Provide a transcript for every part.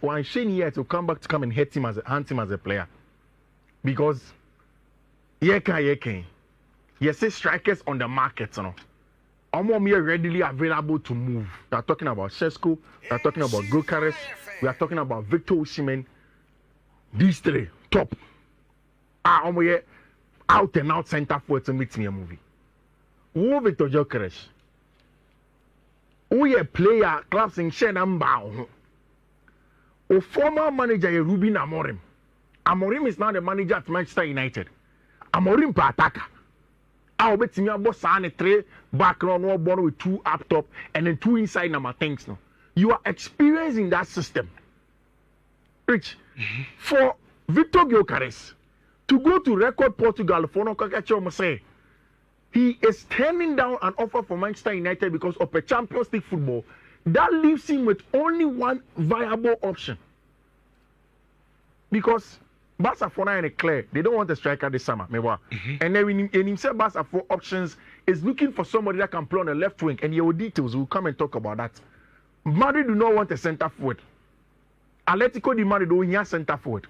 one Shane here to come back to come and hunt him as a player. Because yes, strikers on the market, you know. More readily available to move. We are talking about Sesko, we are talking about Gokares, we are talking about Victor Osimhen. These three top. Out and out center forward to meet me a movie. Who Victor Gokares? Who a player clubs in Shenamba? O former manager Ruben Amorim. Amorim is now the manager at Manchester United. Amorim per attacker. I'll bet me about Sane 3 background, one ball with 2 up top, and then 2 inside number things. No, you are experiencing that system. Rich, for Victor Gyökeres to go to record Portugal for no say he is turning down an offer from Manchester United because of a Champions League football that leaves him with only one viable option. Because Barca for now and clear, they don't want a striker this summer. And then in himself, Barca for options is looking for somebody that can play on the left wing. And your details will come and talk about that. Madrid do not want a centre forward. Atletico de Madrid don't want centre forward.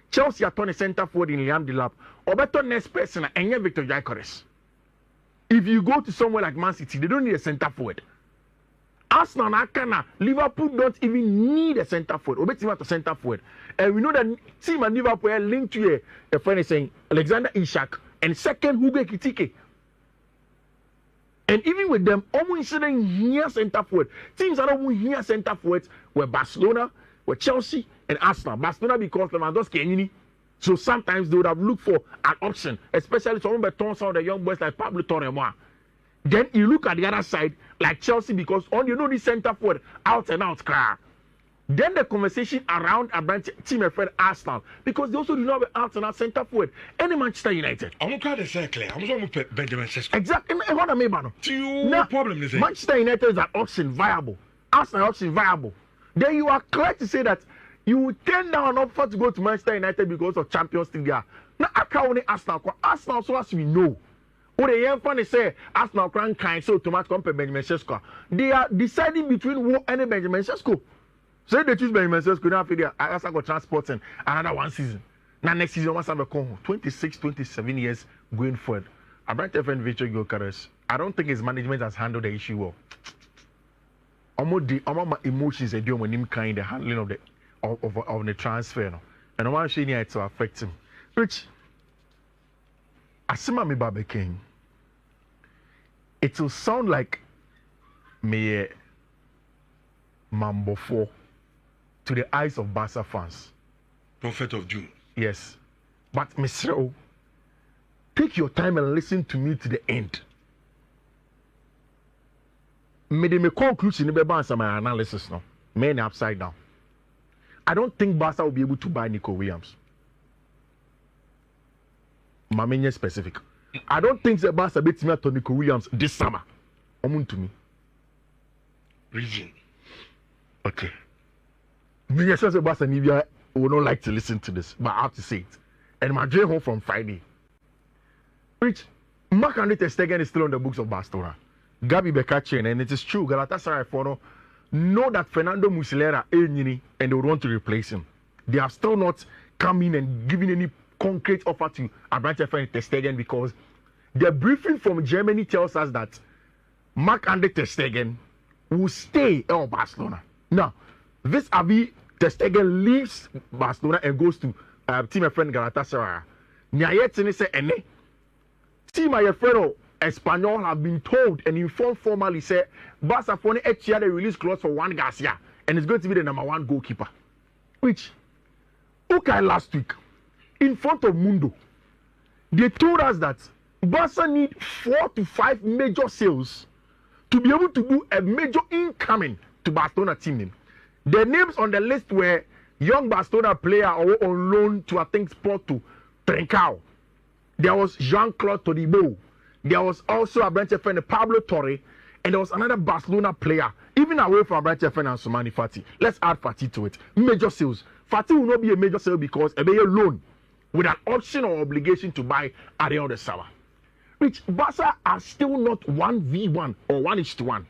Chelsea are turning centre forward in Liam Delap. Or better next person and Victor Gyökeres. If you go to somewhere like Man City, they don't need a centre forward. Arsenal and Liverpool don't even need a centre forward. Or better a centre forward. And we know that team and Liverpool are linked to a friend saying Alexander Isak and second Hugo Ekitike. And even with them, almost here centre forward. Teams are almost here centre forward were Barcelona, were Chelsea, and Arsenal. Barcelona because Lewandowski and so sometimes they would have looked for an option, especially some of the young boys like Pablo Torre. Then you look at the other side, like Chelsea, because on the centre forward, out and out, cry. Then the conversation around a branch team and friend Arsenal, because they also do not have out and out centre forward. Any Manchester United. I'm not going to say clear. I'm going to Benjamin Sesko. Exactly. What I mean, man. No problem is it? Manchester United is an option viable. Arsenal option viable. Then you are correct to say that you will turn down an offer to go to Manchester United because of Champions League. Now I can't only Arsenal. Arsenal, so as we know. What the young fan say Arsenal can't so to match compare Benjamin Sesko. They are deciding between who and Benjamin Sesko. So they choose Benjamin Sesko now for I also got transporting another one season. Now next season once have a 26, 27 years going forward. I brought a friend Victor Gyökeres. I don't think his management has handled the issue well. My emotions are doing when him kind the handling of the transfer. No? And I want to it to affect him. Which Asima me Babe King. It will sound like me Mambo 4 to the eyes of Barca fans. Prophet of Doom. Yes. But Mr. Take your time and listen to me to the end. Me conclusion in my analysis now. Men upside down. I don't think Barca will be able to buy Nico Williams. Mamenya specific. I don't think the Barca beats me to Nico Williams this summer. To me. Reason. Okay. Me sure the Barca Nivea will not like to listen to this, but I have to say it. And my dream home from Friday. Which Marc-André ter Stegen is still on the books of Barcelona. Gabi Bekachi, and it is true, Galatasaray Fono know that Fernando Muslera and they would want to replace him. They have still not come in and given any concrete offer to Abrante ter Stegen because the briefing from Germany tells us that Marc-André ter Stegen will stay in Barcelona. Now, this Avi ter Stegen leaves Barcelona and goes to team a friend Galatasaray. Nyayetini say ene team a friend Espanyol have been told and informed formally say Barca for next year they release clause for Juan Garcia and it's going to be the number 1 goalkeeper. Which okay last week in front of Mundo they told us that Barca need 4 to 5 major sales to be able to do a major incoming to Barcelona team name. The names on the list were young Barcelona player or on loan to I think Porto Trincao. There was Jean-Claude Todibo. There was also a branch friend Pablo Torre, and there was another Barcelona player, even away from a branch friend and Soumani Fati. Let's add Fati to it. Major sales. Fati will not be a major sale because a major loan with an option or obligation to buy at the end of the summer. Which Barca are still not 1v1 or 1:1.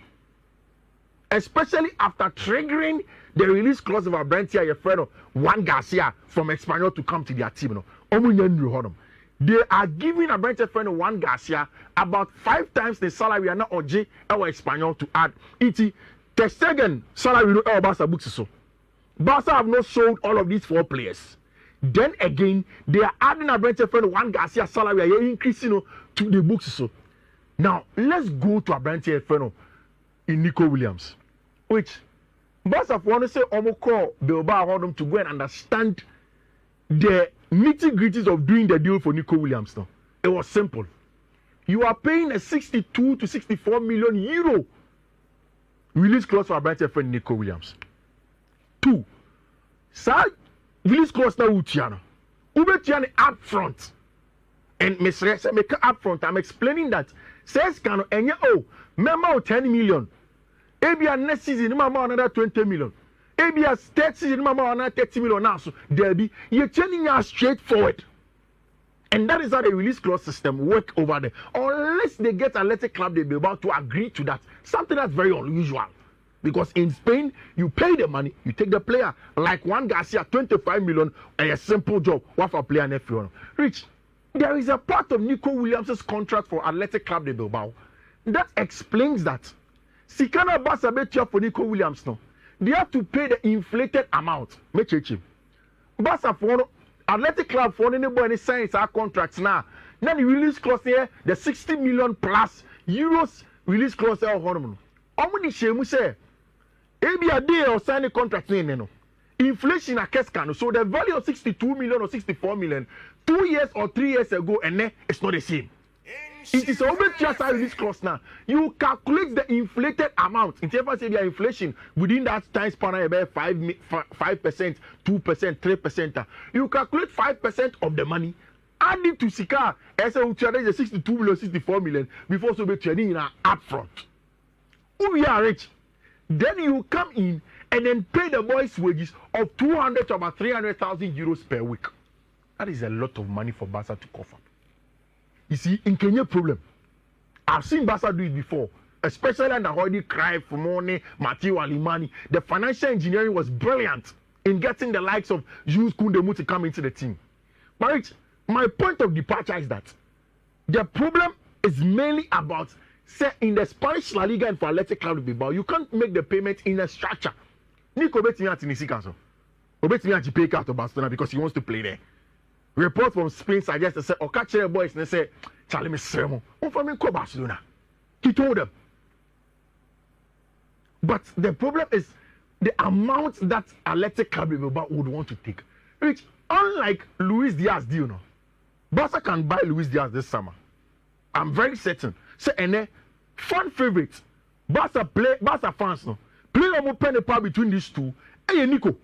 especially after triggering the release clause of Abrantia, your friend Juan Garcia from Espanyol to come to their team. No, they are giving Abrantia friend Juan Garcia about 5 times the salary and Oje or Espanyol to add. Iti Ter Stegen salary no Barca books so. Barca have not sold all of these 4 players. Then again, they are adding Abrantia friend Juan Garcia salary are increasing to the books so. Now let's go to Abrantia friend in Nico Williams, which Barca want to say call Bilbao to go and understand the nitty-gritties of doing the deal for Nico Williams. Now it was simple. You are paying a 62 to 64 million euro release clause for Abrantia friend Nico Williams. 2, release clause now Utiana. Ubetiana up front. And Mr. Semeka up front. I'm explaining that says can memo 10 million. ABA next season, mama another 20 million. ABA third season, mama another 30 million. Now, so there be you're turning us straightforward. And that is how the release clause system work over there. Unless they get Athletic Club, they'll be about to agree to that. Something that's very unusual. Because in Spain, you pay the money, you take the player. Like Juan Garcia, 25 million, and a simple job. What for player next year? Rich, there is a part of Nico Williams' contract for Athletic Club de Bilbao that explains that. Sikana Barca betia for Nico Williams now. They have to pay the inflated amount. Barca for Athletic Club for anybody signs our contracts now. Now the release clause here, the 60 million plus euros release clause here. Omuni shemu say, ebi a day or sign a contract no. Inflation a keskan. So the value of 62 million or 64 million 2 years or 3 years ago, and it's not the same. It is always just a release clause now. You calculate the inflated amount. In terms of the inflation within that time span, about 5%, 2%, 3%. You calculate 5% of the money, add it to Sika, as a 62 million, 64 million before so be trading in upfront. We are rich. Then you come in and then pay the boys' wages of 200 to about 300,000 euros per week. That is a lot of money for Barca to cough up. You see, in Kenya problem. I've seen Barca do it before, especially under Hoidi Cry for money, Matteo Alimani. The financial engineering was brilliant in getting the likes of Jules Koundemu to come into the team. But my point of departure is that the problem is mainly about, say, in the Spanish La Liga and for Athletic Club Bilbao, you can't make the payment in a structure. Nico Betimi at Nisika, so Betimi at pay card to Barcelona because he wants to play there. Report from Spain suggests that say, Okache boys, and they say, Charlie Messeremo, from Barcelona. He told them. But the problem is the amount that Athletic Club Bilbao would want to take. Which, unlike Luis Diaz deal, Barca can buy Luis Diaz this summer. I'm very certain. So, and fan favorite, Barca fans, play a more penny power between these two. Hey, Nico.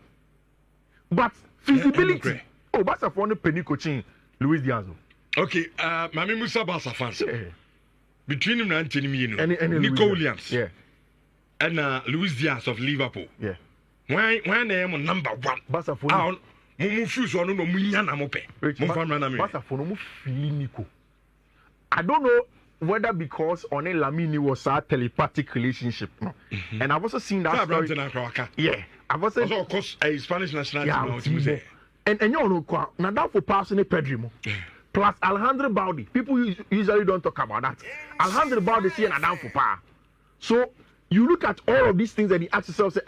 But feasibility. Oh, Barca for the penny coaching Luis Diaz. Okay, Mami Musa Barca fans. Yeah. Between him and Anthony and Nico Williams. Yeah. And Luis Diaz of Liverpool. Yeah. When they are number 1. Barca for no Nico. I don't know whether because on Lamini was a telepathic relationship. No. And I've also seen that story. Yeah. I've also of course a Spanish national team. And you know, now that for passing Pedro plus Alejandro Baldi. People usually don't talk about that. Alejandro Baldi is here and down for power. So you look at all of these things and you ask yourself, say,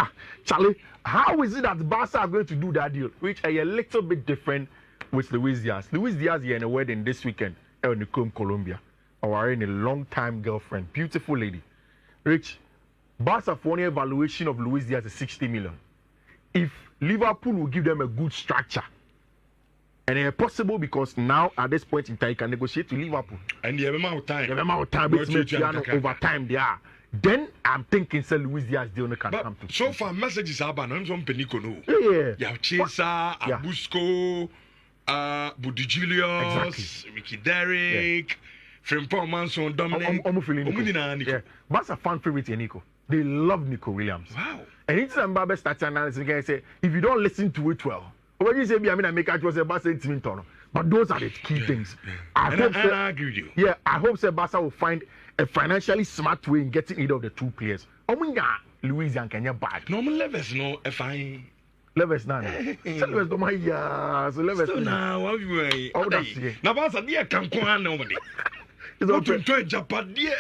Charlie, how is it that Barca are going to do that deal? Which are a little bit different with Luis Diaz. Luis Diaz here in a wedding this weekend in Nico, Colombia. Or in a long-time girlfriend, beautiful lady. Rich, Barca for an evaluation of Luis Diaz is 60 million. If Liverpool will give them a good structure, and it's possible because now at this point in time you can negotiate to Liverpool. And the amount of time. The amount of time which makes over time they are. Then I'm thinking say Luis Diaz deal can come to. So far messages are about no Penico no. Yeah. You have Chesa, Abusco, Budi Julius, Mickey Derrick, Frimpong Manson, Dominic. Yeah. Barca fan favorite Nico. They love Nico Williams. Wow. And it's a Mbappe stats analysis. You can say if you don't listen to it well, when you say I make it was a Barca team turn. But those are the key things. I agree with you. Yeah, I hope Barca will find a financially smart way in getting rid of the two players. Louis and Kenya bad. Normal levels no fine. Levels none. Levels do my so levels. So now what you way? Oh, that's it. Na ba sa dia kan ko an no me. It's What okay. to Japan dia.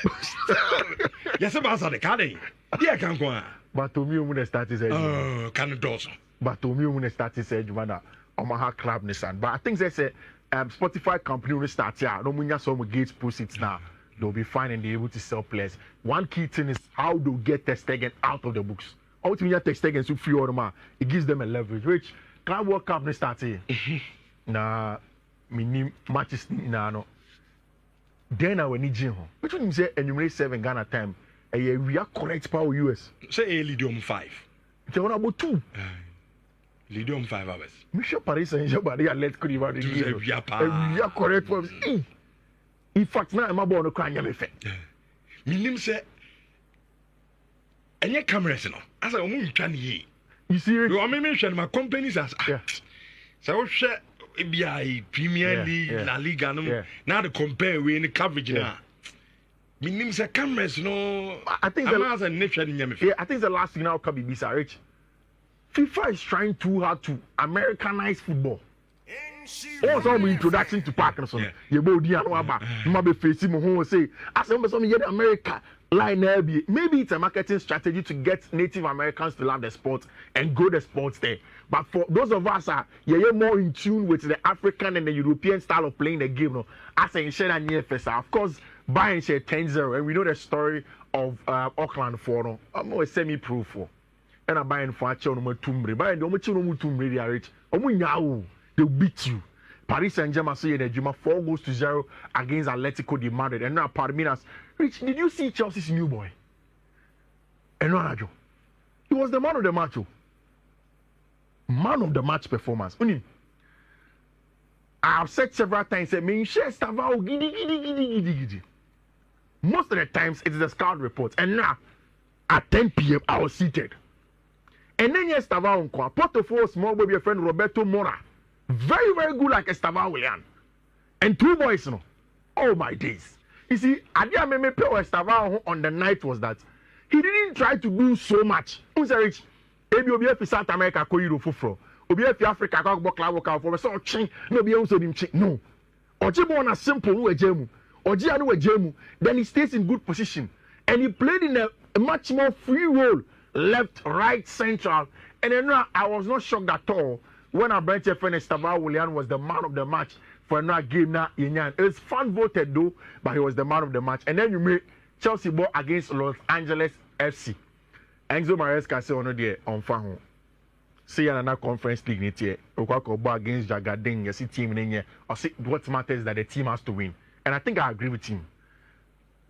Yes ba sa de ka de. Dia kan ko an. But to me, when they started saying, Kan dozo. but to me, when they started saying, Jumana, Omaha Club Nissan. But I think they say Spotify company will start here. No munya some gates proceeds now. They'll be fine and they're able to sell players. One key thing is how to get Testegen out of the books. Ultimately, Testegen so free order, it gives them a leverage. Which Club World Cup they start here. Na mini matches na no. Then I will need Jim. Which one say enumerate 7 Ghana time. We are correct power US. Say Lidium 5. They want about 2. Lidium 5 hours. Monsieur Paris Saint-Germain, let go about the game. We are correct for. In fact, now I'm about to cry. Minim say any cameras no. As I won't try ye. You see, you are mention my companies as yeah. So share ABI Premier League, La Liga no. Now the compare we any coverage now. Minim say cameras no. I think the last thing now can be Bisa Rich. FIFA is trying too hard to Americanize football. Also, my introduction to Parkinson. You both be facing me who say, as some America line maybe it's a marketing strategy to get Native Americans to love the sport and grow the sports there. But for those of us you're more in tune with the African and the European style of playing the game. No, as in share and of course, buying share 10-0, and we know the story of Auckland for no. I'm more semi-proof for. And I'm buying for a child number 2. Buying the number 2 they are rich. They'll beat you. Paris Saint-Germain say in Juma 4-0 against Atletico de Madrid. And now Parminas. Rich, did you see Chelsea's new boy? Enojo. He was the man of the match. Man of the match performance. I've said several times, Estevao, giddy. Most of the times it is the scout reports. And now at 10 p.m. I was seated. And then Estevao portfolio small baby friend Roberto Mora. Very, very good like Estevao William. And 2 boys, no. Oh my days. You see, Adia Meme Peo Estevao on the night was that he didn't try to do so much. Rich, Ebi South America ko Euro fufro. Obi Africa ko gbo club work for so chin. No be also dim chin. No. Ojibo na simple no ejemu. Oji anu ejemu. Then he stays in good position. And he played in a much more free role. Left, right, central. And then I was not shocked at all when our bench friend Estevao William was the man of the match for another game now. It was fan voted though, but he was the man of the match. And then you made Chelsea ball against Los Angeles FC. Enzo Maresca say on there on fan. See another conference league next year. Okwa against Jagading, you see team in here. I see what matters is that the team has to win. And I think I agree with him.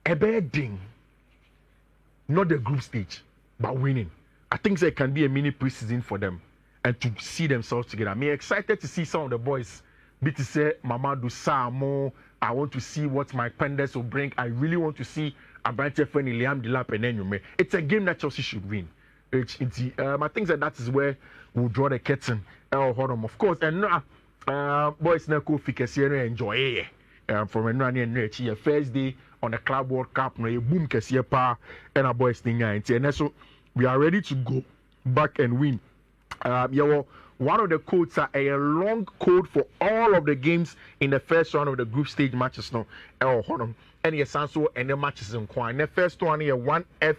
A bad thing, not the group stage, but winning. I think there can be a mini preseason for them and to see themselves together. I'm excited to see some of the boys. Be to say, Mamadou Samo. I want to see what my Pendes will bring. I really want to see Abrante Feni, Liam Delap, and then you may. It's a game that Chelsea should win. I think that is where we'll draw the curtain. Of course, and boys now go enjoy it. From a first day on the Club World Cup, no boom pa and a boys thing and so we are ready to go back and win. One of the codes are a long code for all of the games in the first round of the group stage matches now. And yes, also and the matches in Kwan. The first one here 1F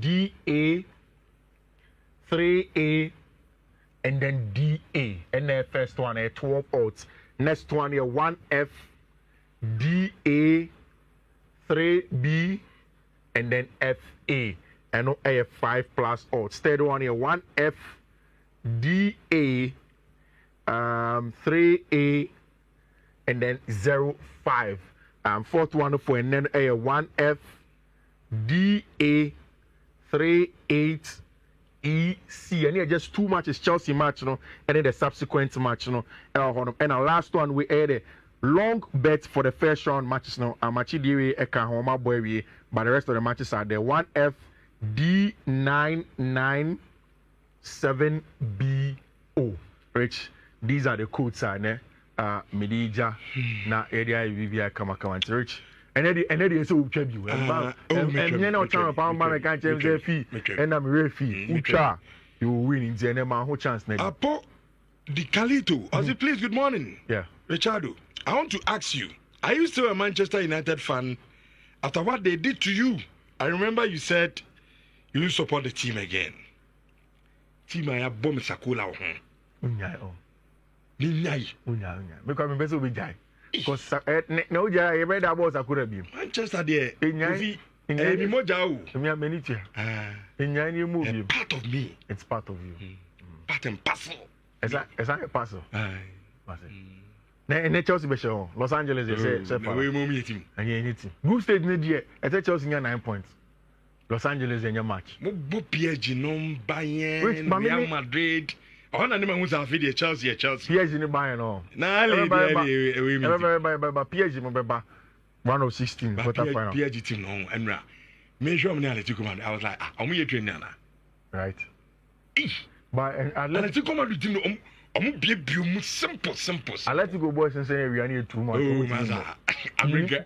DA 3A and then DA. And the first one here 12 odds. Next one here 1F DA 3B and then FA and a 5+ odds. Third one here 1F DA 3A and then 0.5. Fourth one for and then a 1F DA 3.8 EC and here just 2 matches Chelsea match and then the subsequent match and the last one we had a long bet for the first round matches now. Amachi Diwe Eka Homa Boy, but the rest of the matches are there. 1F D997BO. Rich, these are the codes are Medija na area VVI Kamakawan. Rich, and then so twa bi and then no chance pa ma can change the fee and am refi utra you win in the name ho chance na Apo Di Calito, please, good morning. Yeah. Richardo, I want to ask you, are you still a Manchester United fan after what they did to you? I remember you said you will support the team again. Team I have bomb Sakula. Unyai oh. Ninyai. Unyai. Because me beso be jai. Because no jai e better about Sakura bi. Manchester there. Unyai. Ni moja o. Me ameni che. Unyai ni move. Part of me. It's part of you. Part and parcel. Is that a parcel? Aye. Na Chelsea be show. Los Angeles they say we mommy team. And you anything. Group stage ni there. I tell Chelsea 9 points. Los Angeles in your match. Mo PSG no Bayern, Real Madrid. On na ma hu sa fi Chelsea. PSG ni Bayern no. Na le we me. PSG mo beba. 116 quarter final. PSG team no enra. Me sure me Atletico Madrid. I was like, omo ye train na. Right. But Atletico Madrid team no omo bie simple. Atletico boys say we are near too much. Oh masa.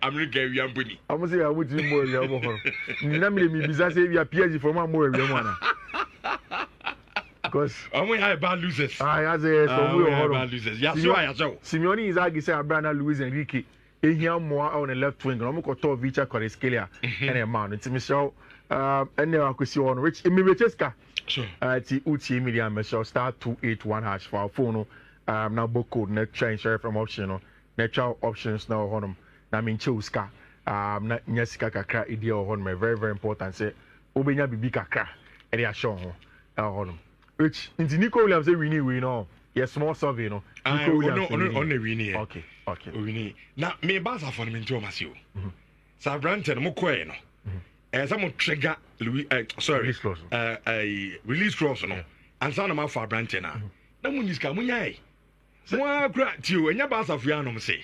America we am boni. I'm say I would team boy we are go. Na me bisa say we are PSG for man more we am na. Because omo have bad losers. I say so we are bad losers. Ya so. Simeone Inzaghi say Abrana Luis Enrique ehia more on the left wing. Omo ko to Vicha Kvaratskhelia and a man. It's me show and now akwesi on which Imibecheska. Sure. Ti uti media mesho star 281# for our phone now book code net change share from option net options now honum na min chuska na nyasika kakra idea honum very very important say obenya bibi kakra e dey show ho honum which into Nico Williams say we no yes small survey no Nico Williams on the winning okay winning na me baza for me nto masio sa brand mo koe no some trigger release clause no and some of our branch na munyis ka munyai mo akra ti o enya ba asafo anom say